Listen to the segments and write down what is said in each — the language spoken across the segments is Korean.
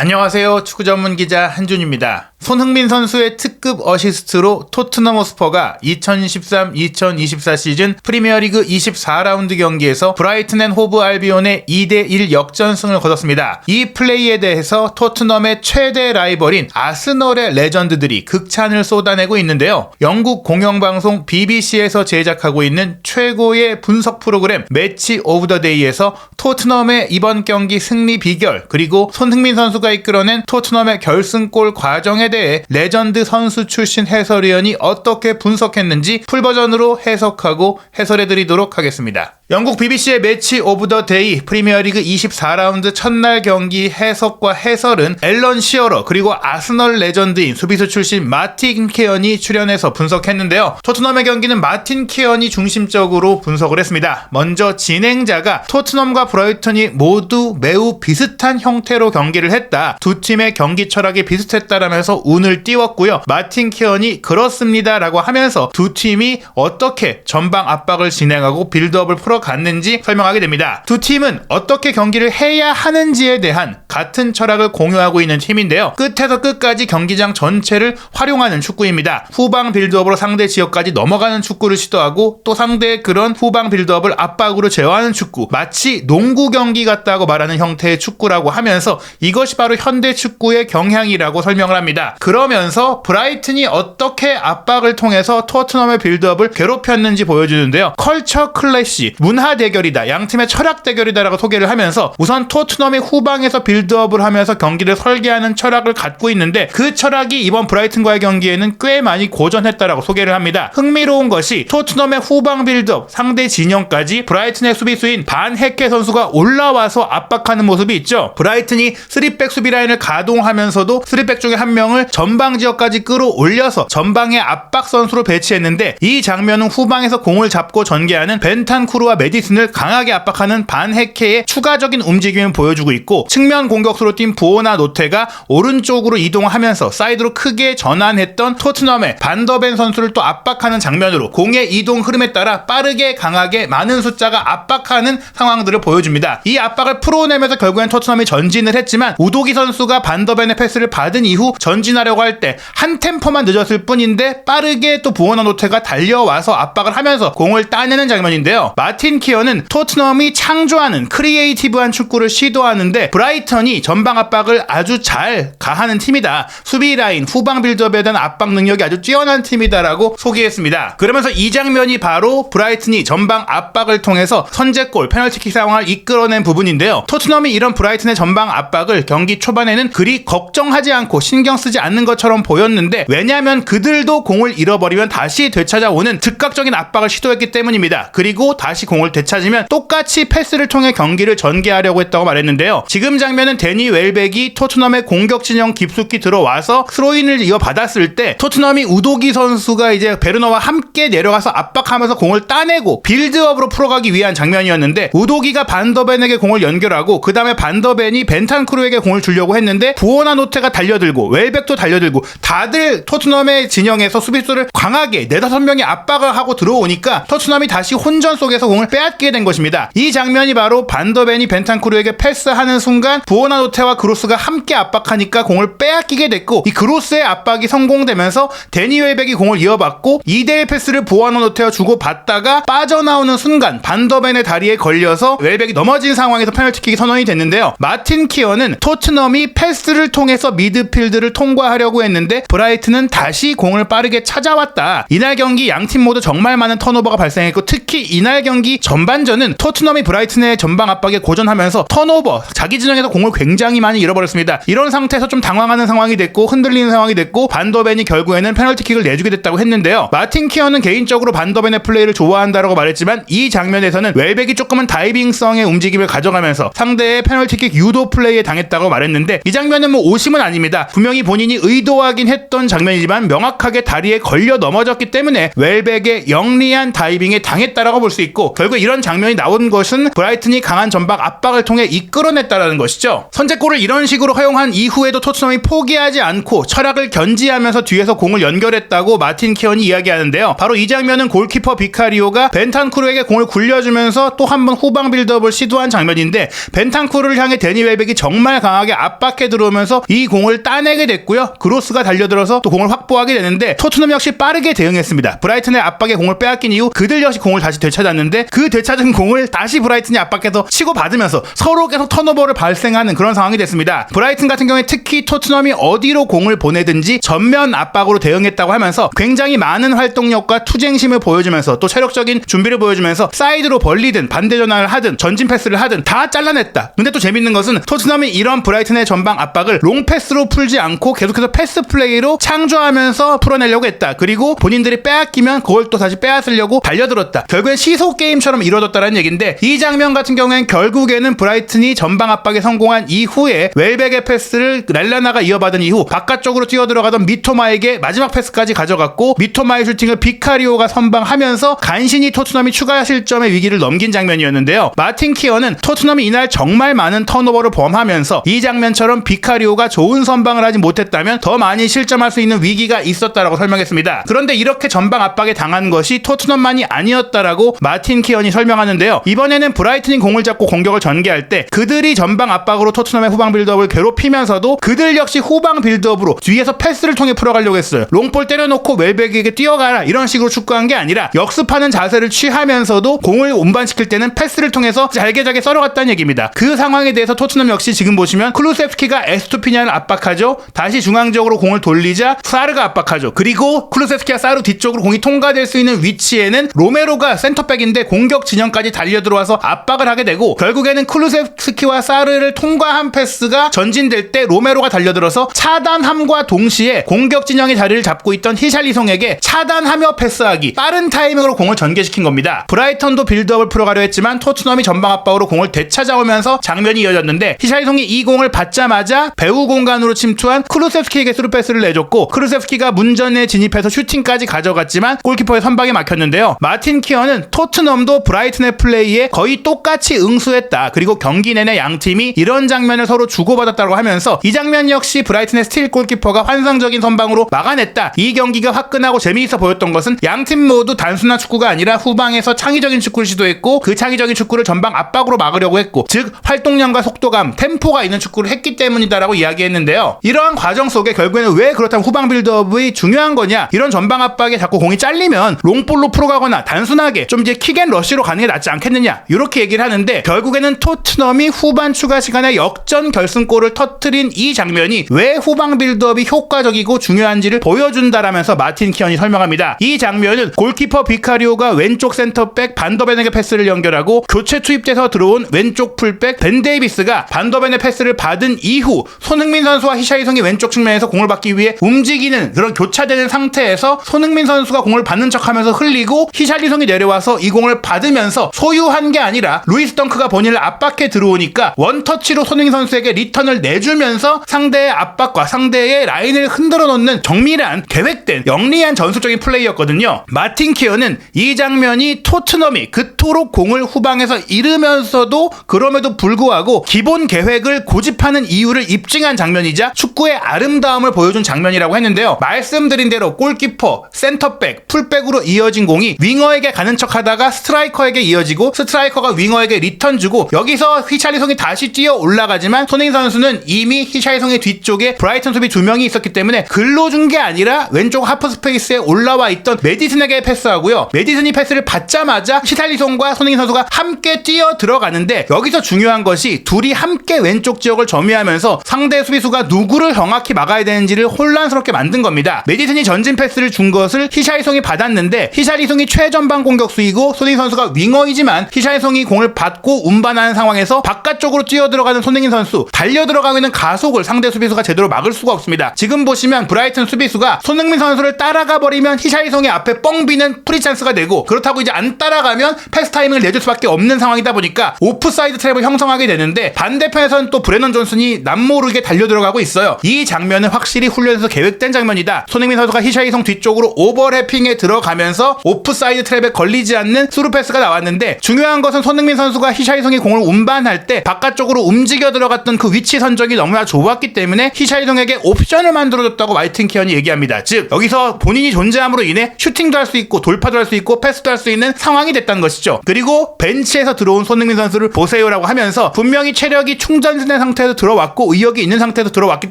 안녕하세요. 축구 전문 기자 한준입니다. 손흥민 선수의 특급 어시스트로 토트넘 호스퍼가 2013-2024 시즌 프리미어리그 24라운드 경기에서 브라이튼 앤 호브 알비온의 2대1 역전승을 거뒀습니다. 이 플레이에 대해서 토트넘의 최대 라이벌인 아스널의 레전드들이 극찬을 쏟아내고 있는데요. 영국 공영방송 BBC에서 제작하고 있는 최고의 분석 프로그램 매치 오브 더 데이에서 토트넘의 이번 경기 승리 비결, 그리고 손흥민 선수가 이끌어낸 토트넘의 결승골 과정에 대해 레전드 선수 출신 해설위원이 어떻게 분석했는지 풀버전으로 해석하고 해설해드리도록 하겠습니다. 영국 BBC의 매치 오브 더 데이 프리미어리그 24라운드 첫날 경기 해석과 해설은 앨런 시어러 그리고 아스널 레전드인 수비수 출신 마틴 키언이 출연해서 분석했는데요. 토트넘의 경기는 마틴 키언이 중심적으로 분석을 했습니다. 먼저 진행자가 토트넘과 브라이턴이 모두 매우 비슷한 형태로 경기를 했다. 두 팀의 경기 철학이 비슷했다라면서 운을 띄웠고요. 마틴 키언이 그렇습니다 라고 하면서 두 팀이 어떻게 전방 압박을 진행하고 빌드업을 풀어갔는지 설명하게 됩니다. 두 팀은 어떻게 경기를 해야 하는지에 대한 같은 철학을 공유하고 있는 팀인데요. 끝에서 끝까지 경기장 전체를 활용하는 축구입니다. 후방 빌드업으로 상대 지역까지 넘어가는 축구를 시도하고 또 상대의 그런 후방 빌드업을 압박으로 제어하는 축구, 마치 농구 경기 같다고 말하는 형태의 축구라고 하면서 이것이 바로 현대 축구의 경향이라고 설명을 합니다. 그러면서 브라이튼이 어떻게 압박을 통해서 토트넘의 빌드업을 괴롭혔는지 보여주는데요. 컬처 클래시, 문화 대결이다, 양팀의 철학 대결이다라고 소개를 하면서 우선 토트넘이 후방에서 빌드업을 하면서 경기를 설계하는 철학을 갖고 있는데 그 철학이 이번 브라이튼과의 경기에는 꽤 많이 고전했다라고 소개를 합니다. 흥미로운 것이 토트넘의 후방 빌드업, 상대 진영까지 브라이튼의 수비수인 반 헤케 선수가 올라와서 압박하는 모습이 있죠. 브라이튼이 3백 수비 라인을 가동하면서도 3백 중에 한 명을 전방 지역까지 끌어올려서 전방의 압박 선수로 배치했는데 이 장면은 후방에서 공을 잡고 전개하는 벤탄쿠르와 메디슨을 강하게 압박하는 반 헤케의 추가적인 움직임을 보여주고 있고, 측면 공격수로 뛴 부오나 노테가 오른쪽으로 이동하면서 사이드로 크게 전환했던 토트넘의 반더벤 선수를 또 압박하는 장면으로 공의 이동 흐름에 따라 빠르게 강하게 많은 숫자가 압박하는 상황들을 보여줍니다. 이 압박을 풀어내면서 결국엔 토트넘이 전진을 했지만 우도기 선수가 반더벤의 패스를 받은 이후 전진하려고 할 때 한 템포만 늦었을 뿐인데 빠르게 또 부오나 노테가 달려와서 압박을 하면서 공을 따내는 장면인데요. 마틴 키언은 토트넘이 창조하는 크리에이티브한 축구를 시도하는데 브라이턴이 전방 압박을 아주 잘 가하는 팀이다. 수비 라인, 후방 빌드업에 대한 압박 능력이 아주 뛰어난 팀이다라고 소개했습니다. 그러면서 이 장면이 바로 브라이튼이 전방 압박을 통해서 선제골, 페널티킥 상황을 이끌어낸 부분인데요. 토트넘이 이런 브라이튼의 전방 압박을 경기 초반에는 그리 걱정하지 않고 신경 쓰지 않는 것처럼 보였는데, 왜냐하면 그들도 공을 잃어버리면 다시 되찾아오는 즉각적인 압박을 시도했기 때문입니다. 그리고 다시 공을 되찾으면 똑같이 패스를 통해 경기를 전개하려고 했다고 말했는데요. 지금 장면은 데니 웰백이 토트넘의 공격 진영 깊숙이 들어와서 스로인을 이어받았을 때 토트넘이 우도기 선수가 이제 베르너와 함께 내려가서 압박하면서 공을 따내고 빌드업으로 풀어가기 위한 장면이었는데, 우도기가 반더벤에게 공을 연결하고 그 다음에 반더벤이 벤탄쿠르에게 공을 주려고 했는데 부오나 노테가 달려들고 웰백도 달려들고 다들 토트넘의 진영에서 수비수를 강하게 4-5명이 압박을 하고 들어오니까 토트넘이 다시 혼전 속에서 공을 빼앗기게 된 것입니다. 이 장면이 바로 반더벤이 벤탄쿠르에게 패스하는 순간 부오나 노테와 그로스가 함께 압박하니까 공을 빼앗기게 됐고, 이 그로스의 압박이 성공되면서 데니 웰백이 공을 이어받고 2대1 패스를 부오나 노테와 주고받다가 빠져나오는 순간 반더벤의 다리에 걸려서 웰백이 넘어진 상황에서 페널티킥이 선언이 됐는데요. 마틴 키언은 토트넘이 패스를 통해서 미드필드를 통과하려고 했는데 브라이튼은 다시 공을 빠르게 찾아왔다. 이날 경기 양팀 모두 정말 많은 턴오버가 발생했고, 특히 이날 경기 전반전은 토트넘이 브라이튼의 전방 압박에 고전하면서 턴오버, 자기 진영에서 공을 굉장히 많이 잃어버렸습니다. 이런 상태에서 좀 당황하는 상황이 됐고 흔들리는 상황이 됐고 반더벤이 결국에는 페널티킥을 내주게 됐다고 했는데요. 마틴 키언은 개인적으로 반더벤의 플레이를 좋아한다라고 말했지만 이 장면에서는 웰백이 조금은 다이빙성의 움직임을 가져가면서 상대의 페널티킥 유도 플레이에 당했다고 말했는데, 이 장면은 뭐 오심은 아닙니다. 분명히 본인이 의도하긴 했던 장면이지만 명확하게 다리에 걸려 넘어졌기 때문에 웰백의 영리한 다이빙에 당했다라고 볼 수 있고, 결국 이런 장면이 나온 것은 브라이튼이 강한 전방 압박을 통해 이끌어냈다라는 것이죠. 선제골을 이런 식으로 허용한 이후에도 토트넘이 포기하지 않고 철학을 견지하면서 뒤에서 공을 연결했다고 마틴 키언이 이야기하는데요. 바로 이 장면은 골키퍼 비카리오가 벤탄쿠르에게 공을 굴려주면서 또 한 번 후방 빌드업을 시도한 장면인데, 벤탄쿠르를 향해 데니 웰백이 정말 강하게 압박해 들어오면서 이 공을 따내게 됐고요. 그로스가 달려들어서 또 공을 확보하게 되는데, 토트넘 역시 빠르게 대응했습니다. 브라이튼의 압박에 공을 빼앗긴 이후 그들 역시 공을 다시 되찾았는데, 그 되찾은 공을 다시 브라이튼이 압박해서 치고 받으면서 서로 계속 턴오버를 발생하는 그런 상황이 됐습니다. 브라이튼 같은 경우에 특히 토트넘이 어디로 공을 보내든지 전면 압박으로 대응했다고 하면서 굉장히 많은 활동력과 투쟁심을 보여주면서 또 체력적인 준비를 보여주면서 사이드로 벌리든 반대 전환을 하든 전진 패스를 하든 다 잘라냈다. 근데 또 재밌는 것은 토트넘이 이런 브라이튼의 전방 압박을 롱패스로 풀지 않고 계속해서 패스 플레이로 창조하면서 풀어내려고 했다. 그리고 본인들이 빼앗기면 그걸 또 다시 빼앗으려고 달려들었다. 결국엔 시소 게임처럼 이루어졌다는 얘기인데, 이 장면 같은 경우엔 결국에는 브라이튼이 전방 압박에 성공한 이후에 웰백의 패스를 랄라나가 이어받은 이후 바깥쪽으로 뛰어들어가던 미토마에게 마지막 패스까지 가져갔고, 미토마의 슈팅을 비카리오가 선방하면서 간신히 토트넘이 추가 실점의 위기를 넘긴 장면이었는데요. 마틴 키어는 토트넘이 이날 정말 많은 턴오버를 범하면서 이 장면처럼 비카리오가 좋은 선방을 하지 못했다면 더 많이 실점할 수 있는 위기가 있었다라고 설명했습니다. 그런데 이렇게 전방 압박에 당한 것이 토트넘만이 아니었다라고 마틴 키언이 설명하는데요. 이번에는 브라이튼이 공을 잡고 공격을 전개할 때 그들이 전방 압박으로 토트넘의 후방 빌드업을 괴롭히면서도 그들 역시 후방 빌드업으로 뒤에서 패스를 통해 풀어가려고 했어요. 롱볼 때려놓고 웰백에게 뛰어가라 이런 식으로 축구한 게 아니라 역습하는 자세를 취하면서도 공을 운반시킬 때는 패스를 통해서 잘게 썰어갔다는 얘기입니다. 그 상황에 대해서 토트넘 역시 지금 보시면 클루세프스키가 에스투피냐를 압박하죠. 다시 중앙적으로 공을 돌리자 사르가 압박하죠. 그리고 클루세프스키와 사르 뒤쪽으로 공이 통과될 수 있는 위치에는 로메로가 센터백인데 공격 진영까지 달려들어와서 압박을 하게 되고, 결국에는 클루세프스키와 사르를 통과한 패스가 전진될 때 로메로가 달려들어서 차단함과 동시에 공격 진영의 자리를 잡고 있던 히샬리송에게 차단하며 패스하기, 빠른 타이밍으로 공을 전개시킨 겁니다. 브라이턴도 빌드업을 풀어가려 했지만 토트넘이 전방 압박으로 공을 되찾아오면서 장면이 이어졌는데, 히샬리송이 이 공을 받자마자 배후 공간으로 침투한 클루세프스키에게 스루 패스를 내줬고, 클루세프스키가 문전에 진입해서 슈팅까지 가져갔지만 골키퍼의 선방에 막혔는데요. 마틴 키어는 토트넘도 브라이튼의 플레이에 거의 똑같이 응수했다. 그리고 경기 내내 양팀이 이런 장면을 서로 주고받았다고 하면서 이 장면 역시 브라이튼의 스틸 골키퍼가 환상적인 선방으로 막아냈다. 이 경기가 화끈하고 재미있어 보였던 것은 양팀 모두 단순한 축구가 아니라 후방에서 창의적인 축구를 시도했고, 그 창의적인 축구를 전방 압박으로 막으려고 했고, 즉 활동량과 속도감, 템포가 있는 축구를 했기 때문이다라고 이야기했는데요. 이러한 과정 속에 결국에는 왜 그렇다면 후방 빌드업이 중요한 거냐, 이런 전방 압박에 자꾸 공이 잘리면 롱볼로 풀어가거나 단순하게 좀 이제 킥앤러쉬로 가는 게 낫지 않겠느냐, 이렇게 얘기를 하는데, 결국에는 토트넘이 후반 추가 시간에 역전 결승골을 터뜨린 이 장면이 왜 후방 빌드업이 효과적이고 중요한지를 보여준다라면서 마틴 키언이 설명합니다. 이 장면은 골키퍼 비카리오가 왼쪽 센터백 반더벤에게 패스를 연결하고, 교체 투입돼서 들어온 왼쪽 풀백 벤 데이비스가 반더벤의 패스를 받은 이후 손흥민 선수와 히샬리송이 왼쪽 측면에서 공을 받기 위해 움직이는 그런 교차되는 상태에서 손흥민 선수가 공을 받는 척하면서 흘리고, 히샬리송이 내려와서 이 공을 받으면서 소유한 게 아니라 루이스 덩크가 본인을 압박해 들어오니까 원터치로 손흥민 선수에게 리턴을 내주면서 상대의 압박과 상대의 라인을 흔들어 놓는 정밀한 계획된 영리한 전술적인 플레이였거든요. 마틴 키어는 이 장면이 토트넘이 그토록 공을 후방에서 잃으면서도 그럼에도 불구하고 기본 계획을 고집하는 이유를 입증한 장면이자 축구의 아름다움을 보여준 장면이라고 했는데요. 말씀드린 대로 골키퍼, 센터백, 풀백으로 이어진 공이 윙어에게 가는 척하다가 스트라이커에게 이어지고, 스트라이커가 윙어에게 리턴 주고, 여기서 히샬리송이 다시 뛰어 올라가지만 손흥민 선수는 이미 히샬리송의 뒤쪽에 브라이튼 수비 2명이 있었기 때문에 글로 준 게 아니라 왼쪽 하프 스페이스에 올라와 있던 메디슨에게 패스하고요. 메디슨이 패스를 받자마자 히샬리송과 손흥민 선수가 함께 뛰어 들어가는데, 여기서 중요한 것이 둘이 함께 왼쪽 지역을 점유하면서 상대 수비수가 누구를 정확히 막아야 되는지를 혼란스럽게 만든 겁니다. 메디슨이 전진 패스를 준 것을 히샬리송이 받았는데, 히샬리송이 최전방 공격수이고 손흥민 선수가 윙어이지만 히샬리송이 공을 받고 운반하는 상황에서 바깥쪽으로 뛰어들어가는 손흥민 선수, 달려들어가고 있는 가속을 상대 수비수가 제대로 막을 수가 없습니다. 지금 보시면 브라이튼 수비수가 손흥민 선수를 따라가 버리면 히샬리송이 앞에 뻥 비는 프리 찬스가 되고, 그렇다고 이제 안 따라가면 패스 타이밍을 내줄 수밖에 없는 상황이다 보니까 오프사이드 트랩을 형성하게 되는데, 반대편에서는 또 브레넌 존슨이 남모르게 달려들어가고 있어요. 이 장면은 확실히 훈련에서 계획된 장면이다. 손흥민 선수가 히샬리송 뒤쪽으로 오버래핑에 들어가면서 오프사이드 트랩에 걸리지 않는 스루 스루 패스가 나왔는데 중요한 것은 손흥민 선수가 히샤이송이 공을 운반할 때 바깥쪽으로 움직여 들어갔던 그 위치 선정이 너무나 좋았기 때문에 히샤이송에게 옵션을 만들어줬다고 마이튼 키언이 얘기합니다. 즉 여기서 본인이 존재함으로 인해 슈팅도 할 수 있고 돌파도 할 수 있고 패스도 할 수 있는 상황이 됐다는 것이죠. 그리고 벤치에서 들어온 손흥민 선수를 보세요라고 하면서 분명히 체력이 충전된 상태에서 들어왔고 의욕이 있는 상태에서 들어왔기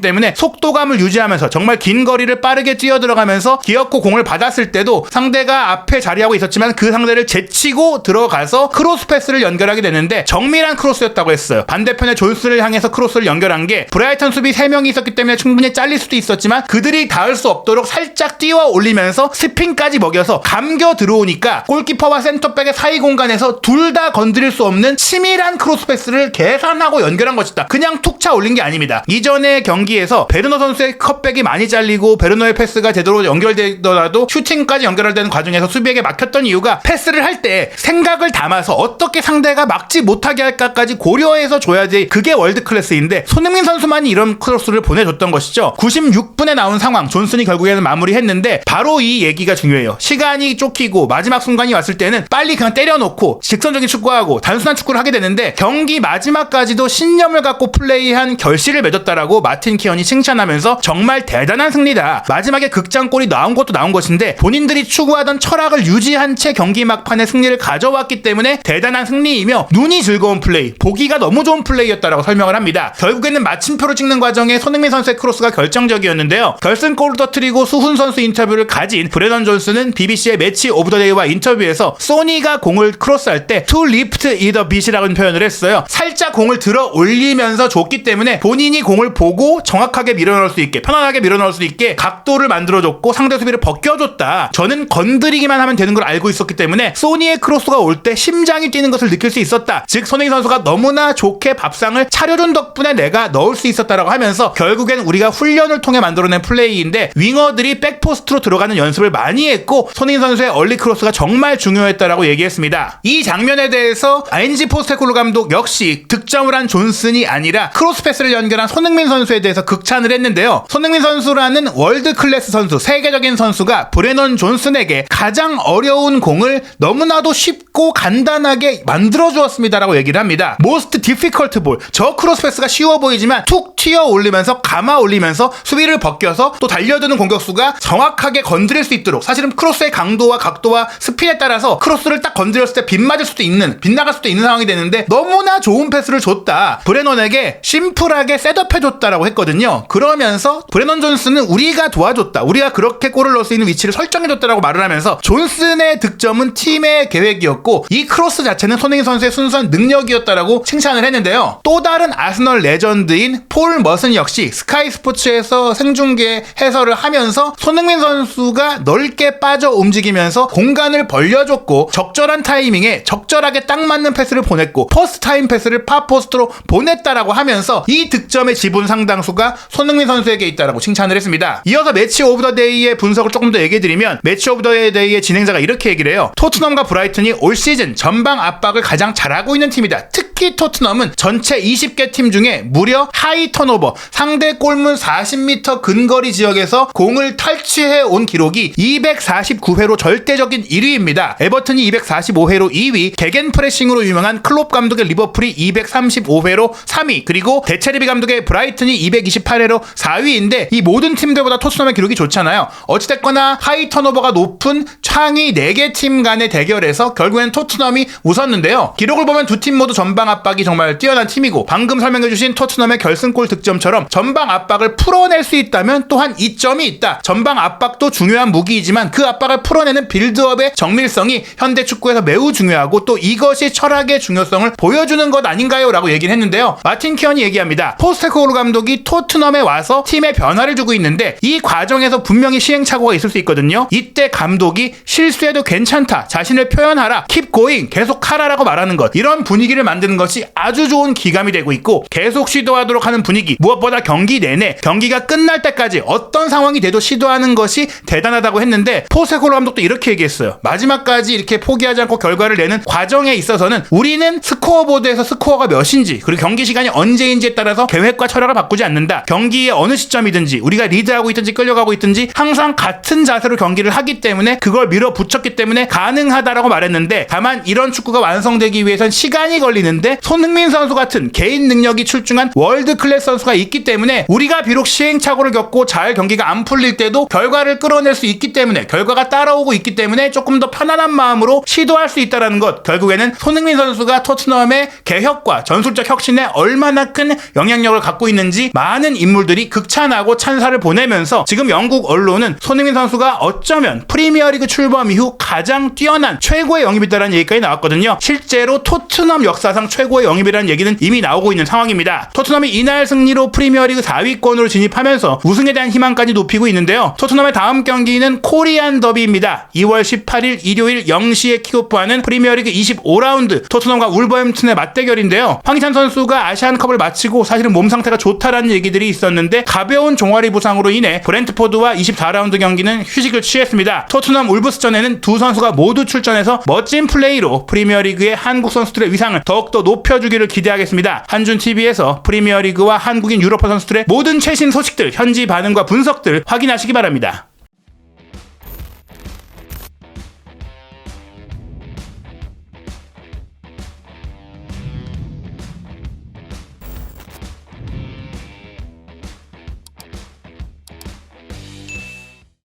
때문에 속도감을 유지하면서 정말 긴 거리를 빠르게 뛰어들어가면서 기어코 공을 받았을 때도 상대가 앞에 자리하고 있었지만 그 상대를 제치고 들어가서 크로스 패스를 연결하게 되는데 정밀한 크로스였다고 했어요. 반대편의 존스를 향해서 크로스를 연결한 게 브라이턴 수비 3명이 있었기 때문에 충분히 잘릴 수도 있었지만 그들이 닿을 수 없도록 살짝 띄워 올리면서 스핀까지 먹여서 감겨 들어오니까 골키퍼와 센터백의 사이 공간에서 둘 다 건드릴 수 없는 치밀한 크로스 패스를 계산하고 연결한 것이다. 그냥 툭 차 올린 게 아닙니다. 이전의 경기에서 베르너 선수의 컷백이 많이 잘리고 베르너의 패스가 제대로 연결되더라도 슈팅까지 연결할 때는 과정에서 수비에게 막혔던 이유가 패스를 할 때 생각을 담아서 어떻게 상대가 막지 못하게 할까까지 고려해서 줘야지 그게 월드 클래스인데 손흥민 선수만이 이런 크로스를 보내줬던 것이죠. 96분에 나온 상황 존슨이 결국에는 마무리했는데 바로 이 얘기가 중요해요. 시간이 쫓기고 마지막 순간이 왔을 때는 빨리 그냥 때려놓고 직선적인 축구하고 단순한 축구를 하게 되는데 경기 마지막까지도 신념을 갖고 플레이한 결실을 맺었다라고 마틴 키언이 칭찬하면서 정말 대단한 승리다. 마지막에 극장골이 나온 것도 나온 것인데 본인들이 추구하던 철학을 유지한 채 경기 막판에 승리를 가져왔기 때문에 대단한 승리이며 눈이 즐거운 플레이, 보기가 너무 좋은 플레이였다라고 설명을 합니다. 결국에는 마침표를 찍는 과정에 손흥민 선수의 크로스가 결정적이었는데요. 결승골을 터뜨리고 수훈 선수 인터뷰를 가진 브레넌 존스는 BBC의 매치 오브 더 데이와 인터뷰에서 소니가 공을 크로스할 때 to lift it a bit이라는 표현을 했어요. 살짝 공을 들어 올리면서 줬기 때문에 본인이 공을 보고 정확하게 밀어넣을 수 있게 편안하게 밀어넣을 수 있게 각도를 만들어줬고 상대 수비를 벗겨줬다. 저는 건드리기만 하면 되는 걸 알고 있었기 때문에 소니의 크로스가 올 때 심장이 뛰는 것을 느낄 수 있었다. 즉 손흥민 선수가 너무나 좋게 밥상을 차려준 덕분에 내가 넣을 수 있었다라고 하면서 결국엔 우리가 훈련을 통해 만들어낸 플레이인데 윙어들이 백포스트로 들어가는 연습을 많이 했고 손흥민 선수의 얼리 크로스가 정말 중요했다라고 얘기했습니다. 이 장면에 대해서 아인지 포스테코글루 감독 역시 득점을 한 존슨이 아니라 크로스 패스를 연결한 손흥민 선수에 대해서 극찬을 했는데요. 손흥민 선수라는 월드 클래스 선수, 세계적인 선수가 브레넌 존슨에게 가장 어려운 공을 너무나도 쉽고 간단하게 만들어주었습니다라고 얘기를 합니다. Most difficult ball. 저 크로스 패스가 쉬워 보이지만 툭 튀어 올리면서 감아 올리면서 수비를 벗겨서 또 달려드는 공격수가 정확하게 건드릴 수 있도록 사실은 크로스의 강도와 각도와 스피드에 따라서 크로스를 딱 건드렸을 때 빗맞을 수도 있는 빗나갈 수도 있는 상황이 되는데 너무나 좋은 패스를 줬다. 브레넌에게 심플하게 셋업해줬다라고 했거든요. 그러면서 브레넌 존슨은 우리가 도와줬다. 우리가 그렇게 골을 넣을 수 있는 위치를 설정해줬다라고 말을 하면서 존슨의 득점은 팀의 계획이었고 이 크로스 자체는 손흥민 선수의 순수한 능력이었다라고 칭찬을 했는데요. 또 다른 아스널 레전드인 폴 머슨 역시 스카이 스포츠에서 생중계 해설을 하면서 손흥민 선수가 넓게 빠져 움직이면서 공간을 벌려줬고 적절한 타이밍에 적절하게 딱 맞는 패스를 보냈고 퍼스트 타임 패스를 파포스트로 보냈다라고 하면서 이 득점의 지분 상당수가 손흥민 선수에게 있다라고 칭찬을 했습니다. 이어서 매치 오브 더 데이의 분석을 조금 더 얘기해드리면 매치 오브 더 데이의 진행자가 이렇게 얘기를 해요. 토트넘과 브라이튼이 올 시즌 전방 압박을 가장 잘하고 있는 팀이다. 특히 토트넘은 전체 20개 팀 중에 무려 하이 턴오버 상대 골문 40m 근거리 지역에서 공을 탈취해 온 기록이 249회로 절대적인 1위입니다. 에버튼이 245회로 2위, 개겐 프레싱으로 유명한 클롭 감독의 리버풀이 235회로 3위, 그리고 데체르비 감독의 브라이튼이 228회로 4위인데 이 모든 팀들보다 토트넘의 기록이 좋잖아요. 어찌됐거나 하이 턴오버가 높은 상위 4개 팀 간의 대결에서 결국엔 토트넘이 웃었는데요. 기록을 보면 두 팀 모두 전방 압박이 정말 뛰어난 팀이고 방금 설명해주신 토트넘의 결승골 득점처럼 전방 압박을 풀어낼 수 있다면 또한 이점이 있다. 전방 압박도 중요한 무기이지만 그 압박을 풀어내는 빌드업의 정밀성이 현대 축구에서 매우 중요하고 또 이것이 철학의 중요성을 보여주는 것 아닌가요? 라고 얘기를 했는데요. 마틴 키언이 얘기합니다. 포스테코글루 감독이 토트넘에 와서 팀에 변화를 주고 있는데 이 과정에서 분명히 시행착오가 있을 수 있거든요. 이때 감독이 실수해도 괜찮다. 자신을 표현하라. Keep going. 계속 하라라고 말하는 것. 이런 분위기를 만드는 것이 아주 좋은 기감이 되고 있고 계속 시도하도록 하는 분위기, 무엇보다 경기 내내 경기가 끝날 때까지 어떤 상황이 돼도 시도하는 것이 대단하다고 했는데 포세콜로 감독도 이렇게 얘기했어요. 마지막까지 이렇게 포기하지 않고 결과를 내는 과정에 있어서는 우리는 스코어보드에서 스코어가 몇인지 그리고 경기 시간이 언제인지에 따라서 계획과 철학을 바꾸지 않는다. 경기의 어느 시점이든지 우리가 리드하고 있든지 끌려가고 있든지 항상 같은 자세로 경기를 하기 때문에 그걸 밀어붙였기 때문에 가능하다라고 말했는데 다만 이런 축구가 완성되기 위해선 시간이 걸리는데 손흥민 선수 같은 개인 능력이 출중한 월드 클래스 선수가 있기 때문에 우리가 비록 시행착오를 겪고 잘 경기가 안 풀릴 때도 결과를 끌어낼 수 있기 때문에 결과가 따라오고 있기 때문에 조금 더 편안한 마음으로 시도할 수 있다는 것, 결국에는 손흥민 선수가 토트넘의 개혁과 전술적 혁신에 얼마나 큰 영향력을 갖고 있는지 많은 인물들이 극찬하고 찬사를 보내면서 지금 영국 언론은 손흥민 선수가 어쩌면 프리미어리그 출범 이후 가장 뛰어난 최고의 영입이다라는 얘기까지 나왔거든요. 실제로 토트넘 역사상 최고의 영입이라는 얘기는 이미 나오고 있는 상황입니다. 토트넘이 이날 승리로 프리미어리그 4위권으로 진입하면서 우승에 대한 희망까지 높이고 있는데요. 토트넘의 다음 경기는 코리안 더비입니다. 2월 18일 일요일 0시에 킥오프하는 프리미어리그 25라운드 토트넘과 울버햄튼의 맞대결인데요. 황희찬 선수가 아시안컵을 마치고 사실은 몸 상태가 좋다라는 얘기들이 있었는데 가벼운 종아리 부상으로 인해 브렌트포드와 24라운드 경기는 휴식을 취했습니다. 토트넘 울브스전에는 두 선수가 모두 출전해서 멋진 플레이로 프리미어리그의 한국 선수들의 위상을 더욱더 높여주기를 기대하겠습니다. 한준TV에서 프리미어리그와 한국인 유럽파 선수들의 모든 최신 소식들, 현지 반응과 분석들 확인하시기 바랍니다.